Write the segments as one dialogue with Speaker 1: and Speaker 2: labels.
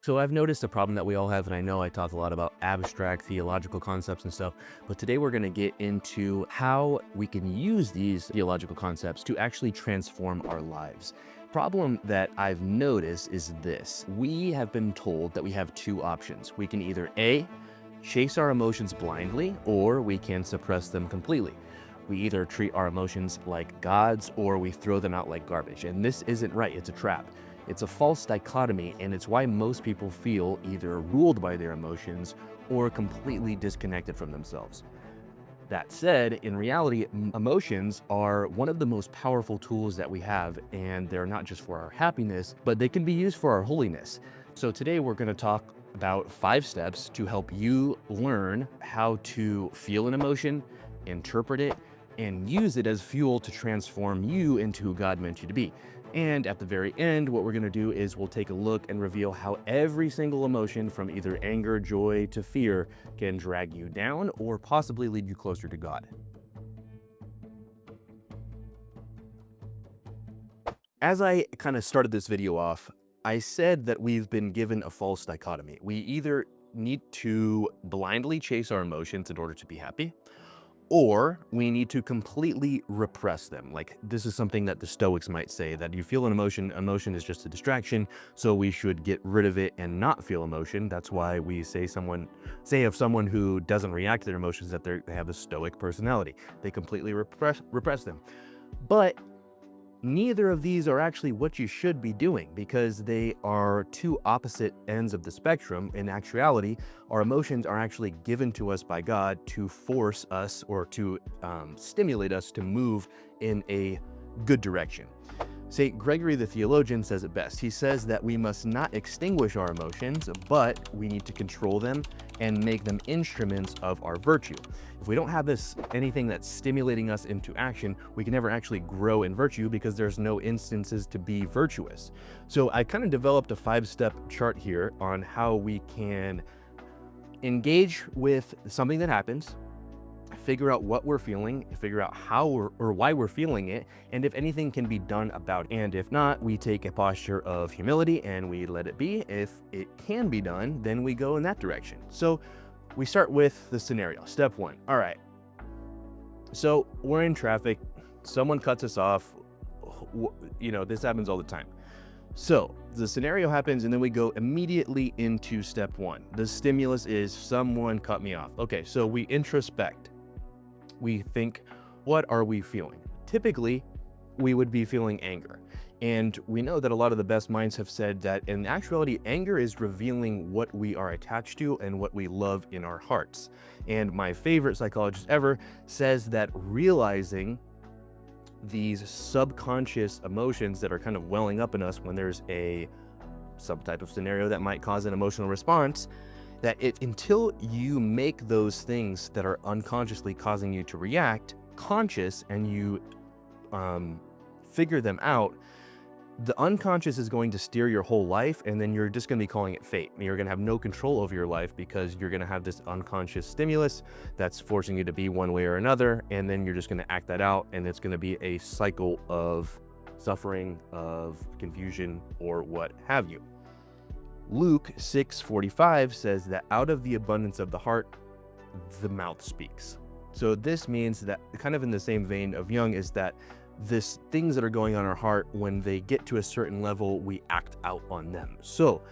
Speaker 1: So I've noticed a problem that we all have, and I know I talk a lot about abstract theological concepts and stuff, but today we're going to get into how we can use these theological concepts to actually transform our lives. Problem that I've noticed is this. We have been told that we have two options. We can either A, chase our emotions blindly, or we can suppress them completely. We either treat our emotions like gods or we throw them out like garbage. And this isn't right, it's a trap. It's a false dichotomy, and it's why most people feel either ruled by their emotions or completely disconnected from themselves. That said, in reality, emotions are one of the most powerful tools that we have, and they're not just for our happiness, but they can be used for our holiness. So today we're going to talk about 5 steps to help you learn how to feel an emotion, interpret it, and use it as fuel to transform you into who God meant you to be. And at the very end, what we're going to do is we'll take a look and reveal how every single emotion, from either anger, joy, to fear, can drag you down or possibly lead you closer to God. As I kind of started this video off, I said that we've been given a false dichotomy. We either need to blindly chase our emotions in order to be happy, or we need to completely repress them. Like, this is something that the Stoics might say, that you feel an emotion, emotion is just a distraction, so we should get rid of it and not feel emotion. That's why we say of someone who doesn't react to their emotions that they have a Stoic personality. They completely repress them. But neither of these are actually what you should be doing, because they are two opposite ends of the spectrum. In actuality, our emotions are actually given to us by God to force us or to stimulate us to move in a good direction. St. Gregory the theologian says it best. He says that we must not extinguish our emotions, but we need to control them and make them instruments of our virtue. If we don't have anything that's stimulating us into action, we can never actually grow in virtue, because there's no instances to be virtuous. So I kind of developed a 5-step chart here on how we can engage with something that happens, figure out what we're feeling, figure out how or why we're feeling it, and if anything can be done about it. And if not, we take a posture of humility and we let it be. If it can be done, then we go in that direction. So we start with the scenario. Step 1. All right. So we're in traffic. Someone cuts us off. This happens all the time. So the scenario happens, and then we go immediately into step 1. The stimulus is someone cut me off. Okay, so we introspect. We think, what are we feeling? Typically, we would be feeling anger. And we know that a lot of the best minds have said that in actuality, anger is revealing what we are attached to and what we love in our hearts. And my favorite psychologist ever says that realizing these subconscious emotions that are kind of welling up in us when there's some type of scenario that might cause an emotional response, that until you make those things that are unconsciously causing you to react conscious, and you figure them out, the unconscious is going to steer your whole life, and then you're just going to be calling it fate. You're going to have no control over your life, because you're going to have this unconscious stimulus that's forcing you to be one way or another, and then you're just going to act that out, and it's going to be a cycle of suffering, of confusion, or what have you. Luke 6:45 says that out of the abundance of the heart, the mouth speaks. So this means that, kind of in the same vein of Jung, is that things that are going on in our heart, when they get to a certain level, we act out on them. So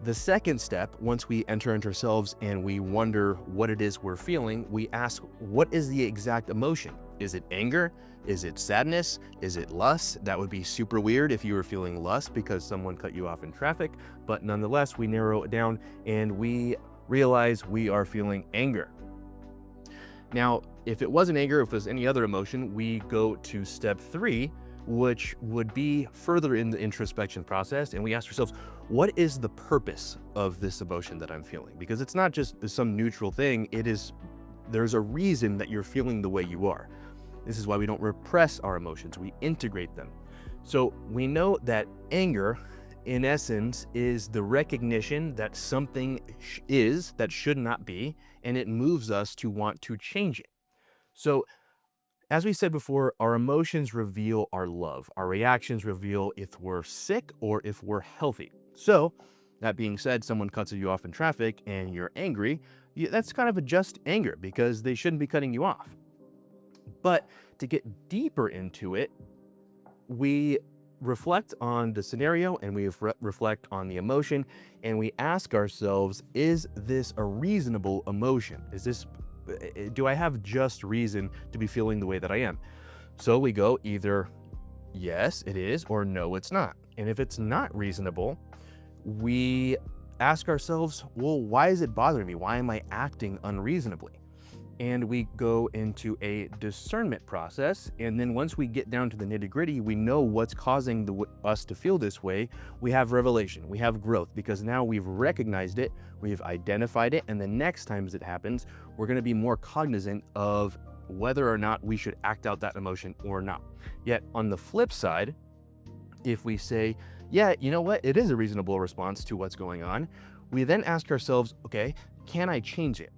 Speaker 1: the second step, once we enter into ourselves and we wonder what it is we're feeling, we ask, what is the exact emotion? Is it anger? Is it sadness? Is it lust? That would be super weird if you were feeling lust because someone cut you off in traffic, but nonetheless, we narrow it down and we realize we are feeling anger. Now, if it wasn't anger, if it was any other emotion, we go to step 3, which would be further in the introspection process, and we ask ourselves, what is the purpose of this emotion that I'm feeling? Because it's not just some neutral thing, there's a reason that you're feeling the way you are. This is why we don't repress our emotions, we integrate them. So we know that anger, in essence, is the recognition that something is that should not be, and it moves us to want to change it. So as we said before, our emotions reveal our love. Our reactions reveal if we're sick or if we're healthy. So That being said, someone cuts you off in traffic and you're angry, that's kind of a just anger because they shouldn't be cutting you off. But to get deeper into it, we reflect on the scenario and we reflect on the emotion, and we ask ourselves, is this a reasonable emotion? Do I have just reason to be feeling the way that I am? So we go either yes, it is, or no, it's not. And if it's not reasonable, we ask ourselves, well, why is it bothering me? Why am I acting unreasonably? And we go into a discernment process. And then once we get down to the nitty-gritty, we know what's causing us to feel this way. We have revelation, we have growth, because now we've recognized it, we've identified it, and the next time it happens, we're going to be more cognizant of whether or not we should act out that emotion or not. Yet on the flip side, if we say, yeah, you know what, it is a reasonable response to what's going on, we then ask ourselves, okay, can I change it?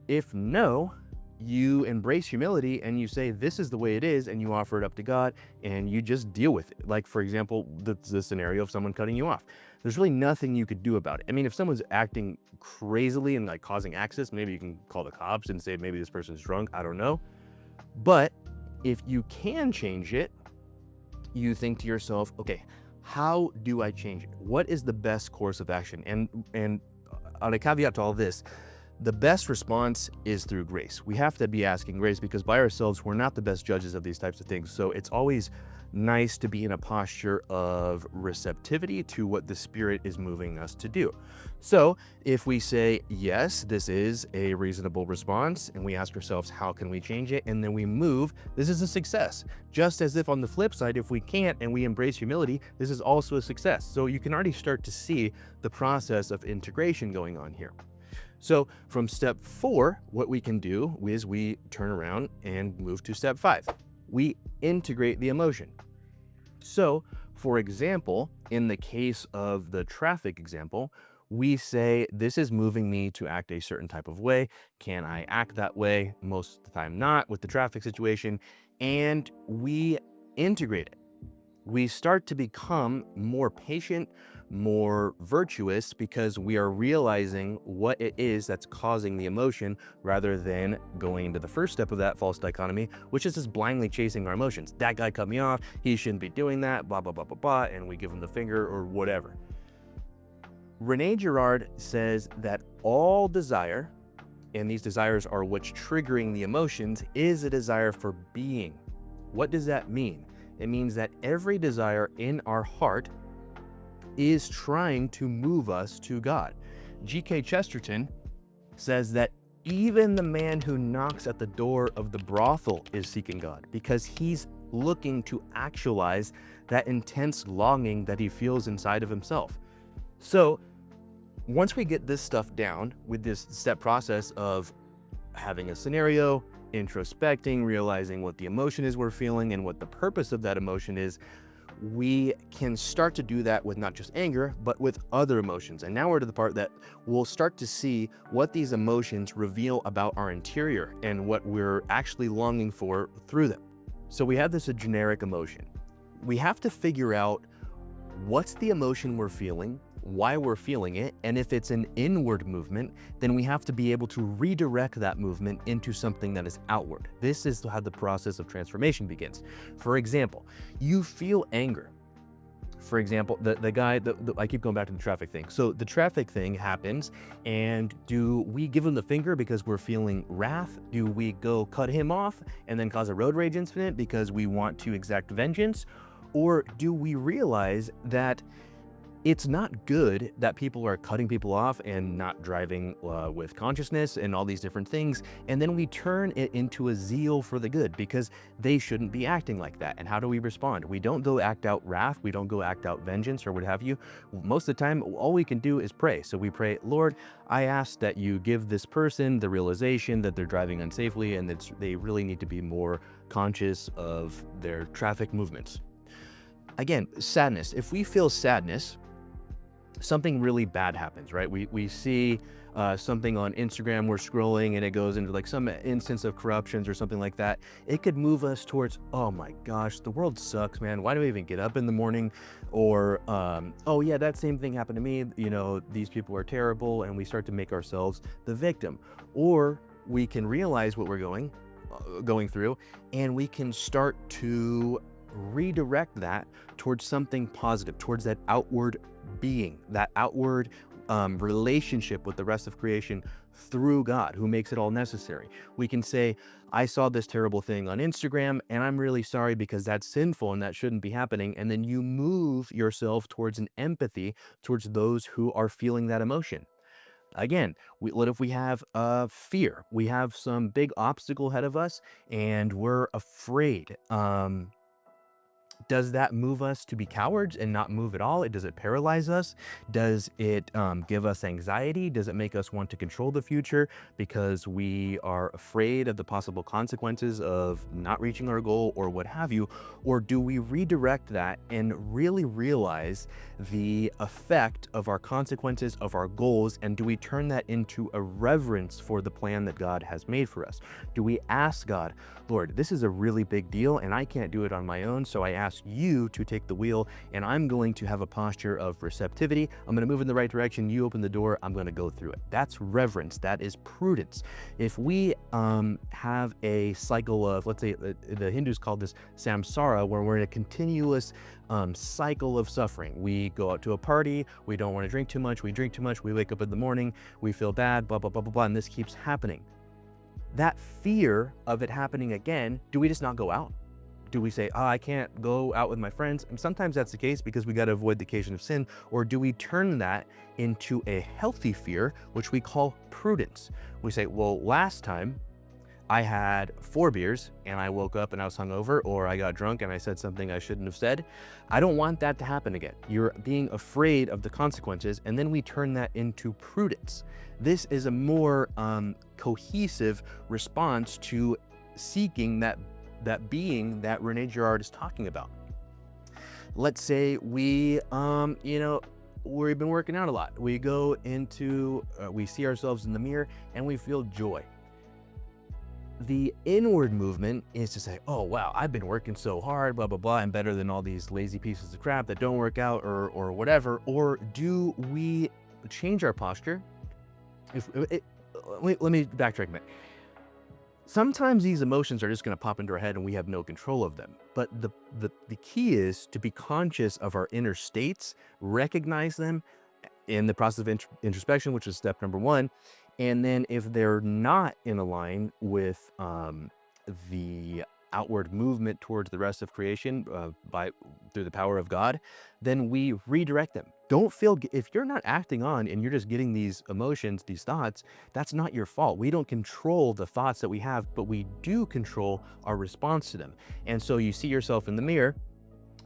Speaker 1: If no, you embrace humility and you say, this is the way it is, and you offer it up to God and you just deal with it. Like, for example, the scenario of someone cutting you off. There's really nothing you could do about it. I mean, if someone's acting crazily and like causing accidents, maybe you can call the cops and say, maybe this person's drunk, I don't know. But if you can change it, you think to yourself, okay, how do I change it? What is the best course of action? And on a caveat to all this, the best response is through grace. We have to be asking grace, because by ourselves, we're not the best judges of these types of things. So it's always nice to be in a posture of receptivity to what the Spirit is moving us to do. So if we say, yes, this is a reasonable response, and we ask ourselves, how can we change it? And then we move, this is a success. Just as if on the flip side, if we can't and we embrace humility, this is also a success. So you can already start to see the process of integration going on here. So from step 4, what we can do is we turn around and move to step 5. We integrate the emotion. So, for example, in the case of the traffic example, we say, this is moving me to act a certain type of way. Can I act that way? Most of the time not with the traffic situation. And we integrate it. We start to become more patient, more virtuous, because we are realizing what it is that's causing the emotion, rather than going into the first step of that false dichotomy, which is just blindly chasing our emotions. That guy cut me off, he shouldn't be doing that, blah, blah, blah, blah, blah, and we give him the finger or whatever. Rene Girard says that all desire, and these desires are what's triggering the emotions, is a desire for being. What does that mean? It means that every desire in our heart is trying to move us to God. G.K. Chesterton says that even the man who knocks at the door of the brothel is seeking God, because he's looking to actualize that intense longing that he feels inside of himself. So once we get this stuff down with this step process of having a scenario, introspecting, realizing what the emotion is we're feeling and what the purpose of that emotion is, we can start to do that with not just anger, but with other emotions. And now we're to the part that we'll start to see what these emotions reveal about our interior and what we're actually longing for through them. So we have this generic emotion. We have to figure out what's the emotion we're feeling, why we're feeling it, and if it's an inward movement, then we have to be able to redirect that movement into something that is outward. This is how the process of transformation begins. For example, you feel anger. For example, the guy, I keep going back to the traffic thing. So the traffic thing happens, and do we give him the finger because we're feeling wrath? Do we go cut him off and then cause a road rage incident because we want to exact vengeance? Or do we realize that it's not good that people are cutting people off and not driving with consciousness and all these different things, and then we turn it into a zeal for the good because they shouldn't be acting like that? And how do we respond? We don't go act out wrath, we don't go act out vengeance or what have you. Most of the time, all we can do is pray. So we pray, Lord, I ask that you give this person the realization that they're driving unsafely and that they really need to be more conscious of their traffic movements. Again, sadness. If we feel sadness, something really bad happens, right? We see something on Instagram, we're scrolling and it goes into like some instance of corruptions or something like that. It could move us towards, oh my gosh, the world sucks, man. Why do I even get up in the morning? Or, oh yeah, that same thing happened to me. You know, these people are terrible, and we start to make ourselves the victim. Or we can realize what we're going through, and we can start to redirect that towards something positive, towards that outward being, that outward relationship with the rest of creation through God, who makes it all necessary. We can say, I saw this terrible thing on Instagram and I'm really sorry because that's sinful and that shouldn't be happening. And then you move yourself towards an empathy towards those who are feeling that emotion. Again, what if we have fear? We have some big obstacle ahead of us and we're afraid. Does that move us to be cowards and not move at all? Does it paralyze us? Does it give us anxiety? Does it make us want to control the future because we are afraid of the possible consequences of not reaching our goal or what have you? Or do we redirect that and really realize the effect of our consequences, of our goals, and do we turn that into a reverence for the plan that God has made for us? Do we ask God, Lord, this is a really big deal and I can't do it on my own, so I ask you to take the wheel, and I'm going to have a posture of receptivity. I'm going to move in the right direction. You open the door. I'm going to go through it. That's reverence. That is prudence. If we have a cycle of, let's say, the Hindus call this samsara, where we're in a continuous cycle of suffering. We go out to a party. We don't want to drink too much. We drink too much. We wake up in the morning. We feel bad, blah, blah, blah, blah, blah, and this keeps happening. That fear of it happening again, do we just not go out? Do we say, oh, I can't go out with my friends? And sometimes that's the case because we got to avoid the occasion of sin. Or do we turn that into a healthy fear, which we call prudence? We say, well, last time I had 4 beers and I woke up and I was hungover, or I got drunk and I said something I shouldn't have said. I don't want that to happen again. You're being afraid of the consequences, and then we turn that into prudence. This is a more cohesive response to seeking that being that Rene Girard is talking about. Let's say we've been working out a lot. We go into, we see ourselves in the mirror and we feel joy. The inward movement is to say, oh, wow, I've been working so hard, blah, blah, blah. I'm better than all these lazy pieces of crap that don't work out or whatever. Or do we change our posture? Let me backtrack a minute. Sometimes these emotions are just going to pop into our head and we have no control of them. But the key is to be conscious of our inner states, recognize them in the process of introspection, which is step number 1. And then if they're not in a line with the outward movement towards the rest of creation through the power of God, then we redirect them. Don't feel, if you're not acting on and you're just getting these emotions, these thoughts, that's not your fault. We don't control the thoughts that we have, but we do control our response to them. And so you see yourself in the mirror.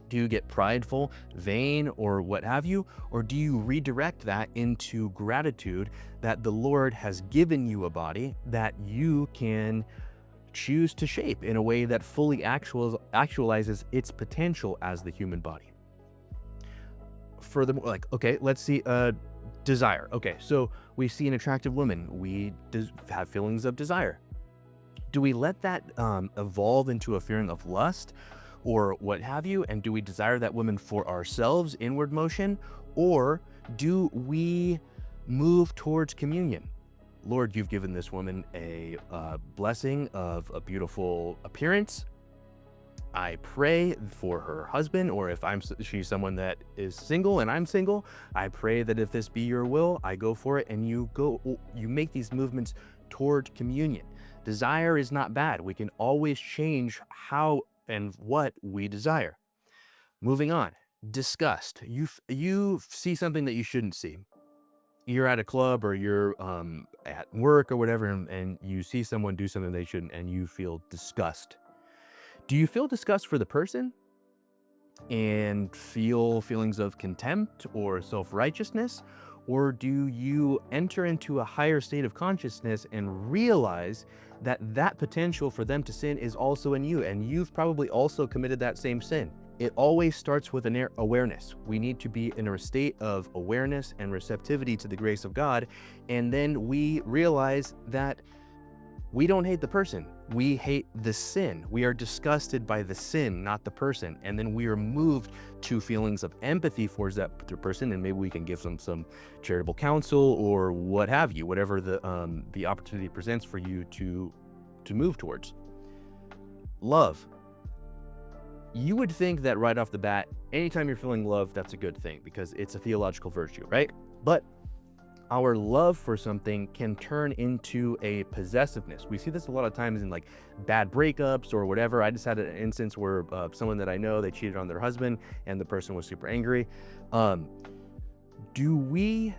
Speaker 1: Do you get prideful, vain, or what have you? Or do you redirect that into gratitude that the Lord has given you a body that you can choose to shape in a way that fully actualizes its potential as the human body? Furthermore, like, okay, let's see, desire. Okay, so we see an attractive woman. We have feelings of desire. Do we let that evolve into a feeling of lust or what have you? And do we desire that woman for ourselves, inward motion? Or do we move towards communion? Lord, you've given this woman a blessing of a beautiful appearance. I pray for her husband, or if she's someone that is single and I'm single, I pray that if this be your will, I go for it. And you make these movements toward communion. Desire is not bad. We can always change how and what we desire. Moving on, disgust. You see something that you shouldn't see. You're at a club or you're at work or whatever, and you see someone do something they shouldn't, and you feel disgust. Do you feel disgust for the person and feel feelings of contempt or self-righteousness? Or do you enter into a higher state of consciousness and realize that that potential for them to sin is also in you, and you've probably also committed that same sin? It always starts with an awareness. We need to be in a state of awareness and receptivity to the grace of God. And then we realize that we don't hate the person. We hate the sin. We are disgusted by the sin, not the person. And then we are moved to feelings of empathy towards that person. And maybe we can give them some charitable counsel or what have you, whatever the opportunity presents for you to move towards. Love. You would think that right off the bat, anytime you're feeling love, that's a good thing because it's a theological virtue, right? But our love for something can turn into a possessiveness. We see this a lot of times in like bad breakups or whatever. I just had an instance where someone that I know, they cheated on their husband and the person was super angry. Do we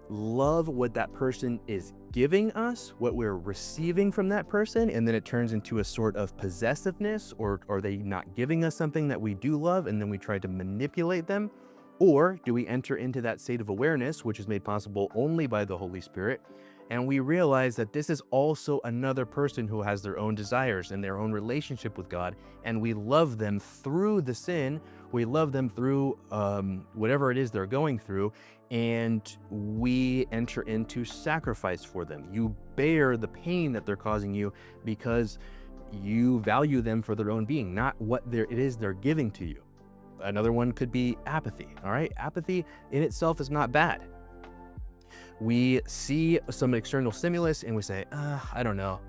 Speaker 1: love what that person is giving us, what we're receiving from that person, and then it turns into a sort of possessiveness, or are they not giving us something that we do love and then we try to manipulate them? Or do we enter into that state of awareness, which is made possible only by the Holy Spirit, and we realize that this is also another person who has their own desires and their own relationship with God, and we love them through the sin, we love them through whatever it is they're going through, and we enter into sacrifice for them. You bear the pain that they're causing you because you value them for their own being, not what it is they're giving to you. Another one could be apathy, all right? Apathy in itself is not bad. We see some external stimulus and we say, I don't know,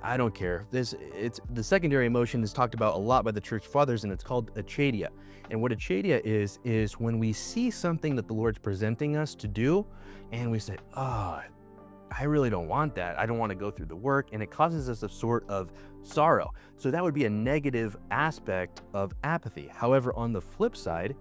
Speaker 1: I don't care. It's the secondary emotion is talked about a lot by the church fathers, and it's called achadia. And what achadia is when we see something that the Lord's presenting us to do, and we say, I really don't want that. I don't want to go through the work, and it causes us a sort of sorrow. So that would be a negative aspect of apathy. However, on the flip side,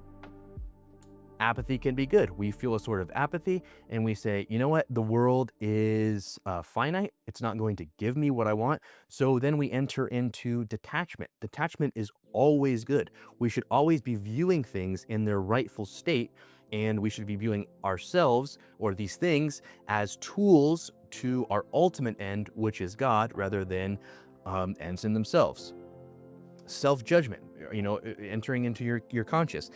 Speaker 1: apathy can be good. We feel a sort of apathy and we say, you know what? The world is finite. It's not going to give me what I want. So then we enter into detachment. Detachment is always good. We should always be viewing things in their rightful state, and we should be viewing ourselves or these things as tools to our ultimate end, which is God, rather than ends in themselves. Self-judgment, entering into your conscious.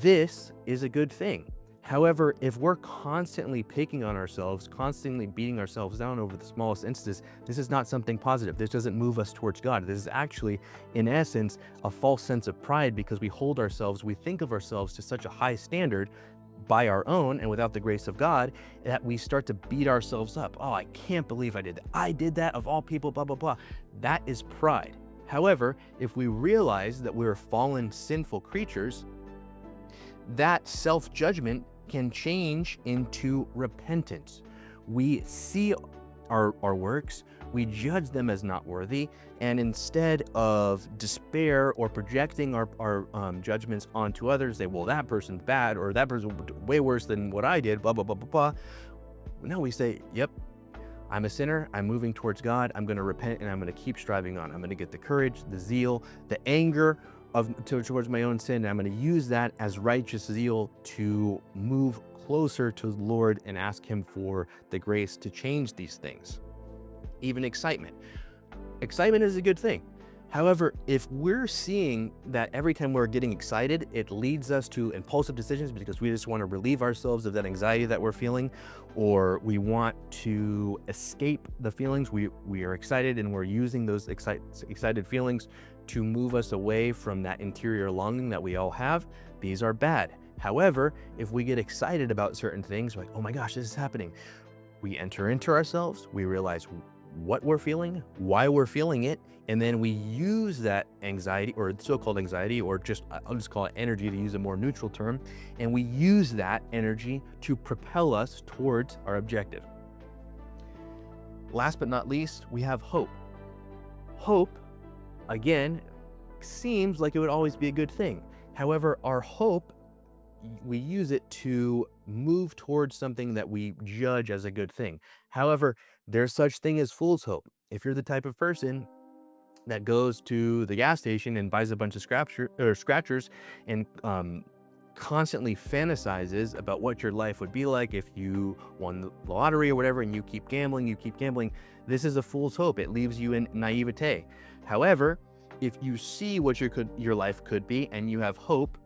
Speaker 1: This is a good thing. However, if we're constantly picking on ourselves, constantly beating ourselves down over the smallest instances, this is not something positive. This doesn't move us towards God. This is actually, in essence, a false sense of pride because we think of ourselves to such a high standard by our own and without the grace of God that we start to beat ourselves up. Oh, I can't believe I did that. I did that of all people, blah, blah, blah. That is pride. However, if we realize that we're fallen, sinful creatures, that self-judgment can change into repentance. We see our works, we judge them as not worthy, and instead of despair or projecting our judgments onto others, say, well, that person's bad, or that person's way worse than what I did, blah, blah, blah, blah, blah. No, we say, yep, I'm a sinner, I'm moving towards God, I'm going to repent, and I'm going to keep striving on. I'm going to get the courage, the zeal, the anger towards my own sin, and I'm going to use that as righteous zeal to move closer to the Lord and ask Him for the grace to change these things. Even excitement. Excitement is a good thing. However, if we're seeing that every time we're getting excited, it leads us to impulsive decisions because we just want to relieve ourselves of that anxiety that we're feeling, or we want to escape the feelings, we are excited and we're using those excited feelings to move us away from that interior longing that we all have, these are bad. However, if we get excited about certain things, like, oh my gosh, this is happening, we enter into ourselves, we realize what we're feeling, why we're feeling it, and then we use that anxiety, or so-called anxiety, or I'll just call it energy to use a more neutral term, and we use that energy to propel us towards our objective. Last but not least, we have hope. Hope, again, seems like it would always be a good thing. However, our hope, we use it to move towards something that we judge as a good thing. However, there's such thing as fool's hope. If you're the type of person that goes to the gas station and buys a bunch of scratchers and constantly fantasizes about what your life would be like if you won the lottery or whatever, and you keep gambling, this is a fool's hope. It leaves you in naivete. However, If you see what your life could be and you have hope,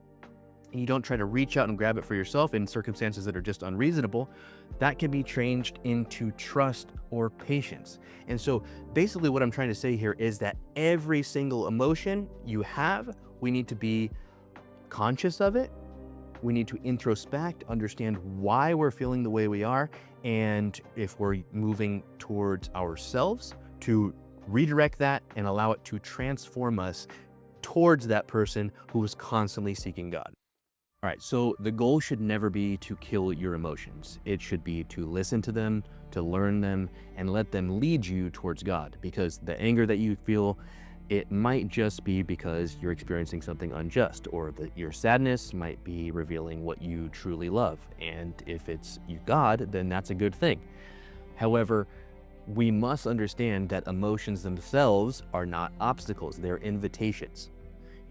Speaker 1: and you don't try to reach out and grab it for yourself in circumstances that are just unreasonable, that can be changed into trust or patience. And so basically what I'm trying to say here is that every single emotion you have, we need to be conscious of it. We need to introspect, understand why we're feeling the way we are, and if we're moving towards ourselves, to redirect that and allow it to transform us towards that person who is constantly seeking God. All right, so the goal should never be to kill your emotions. It should be to listen to them, to learn them, and let them lead you towards God. Because the anger that you feel, it might just be because you're experiencing something unjust, or that your sadness might be revealing what you truly love. And if it's God, then that's a good thing. However, we must understand that emotions themselves are not obstacles, they're invitations.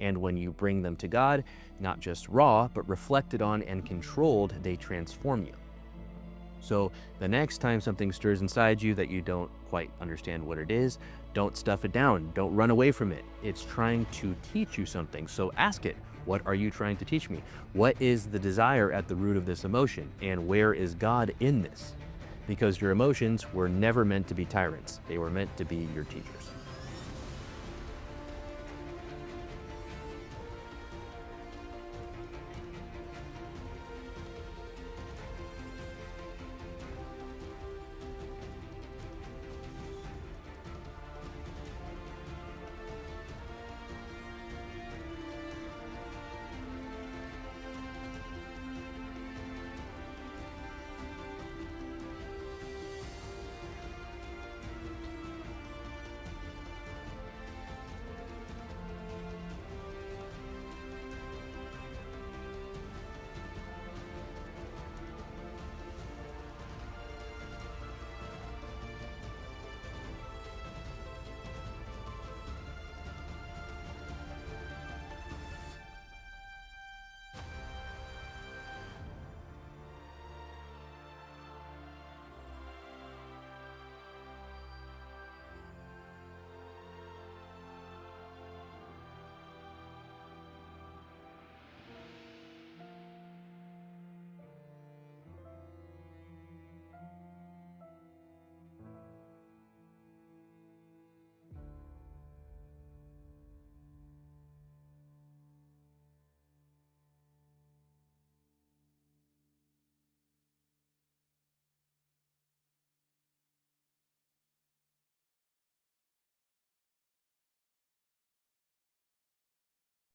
Speaker 1: And when you bring them to God, not just raw, but reflected on and controlled, they transform you. So the next time something stirs inside you that you don't quite understand what it is, don't stuff it down. Don't run away from it. It's trying to teach you something. So ask it, what are you trying to teach me? What is the desire at the root of this emotion? And where is God in this? Because your emotions were never meant to be tyrants. They were meant to be your teachers.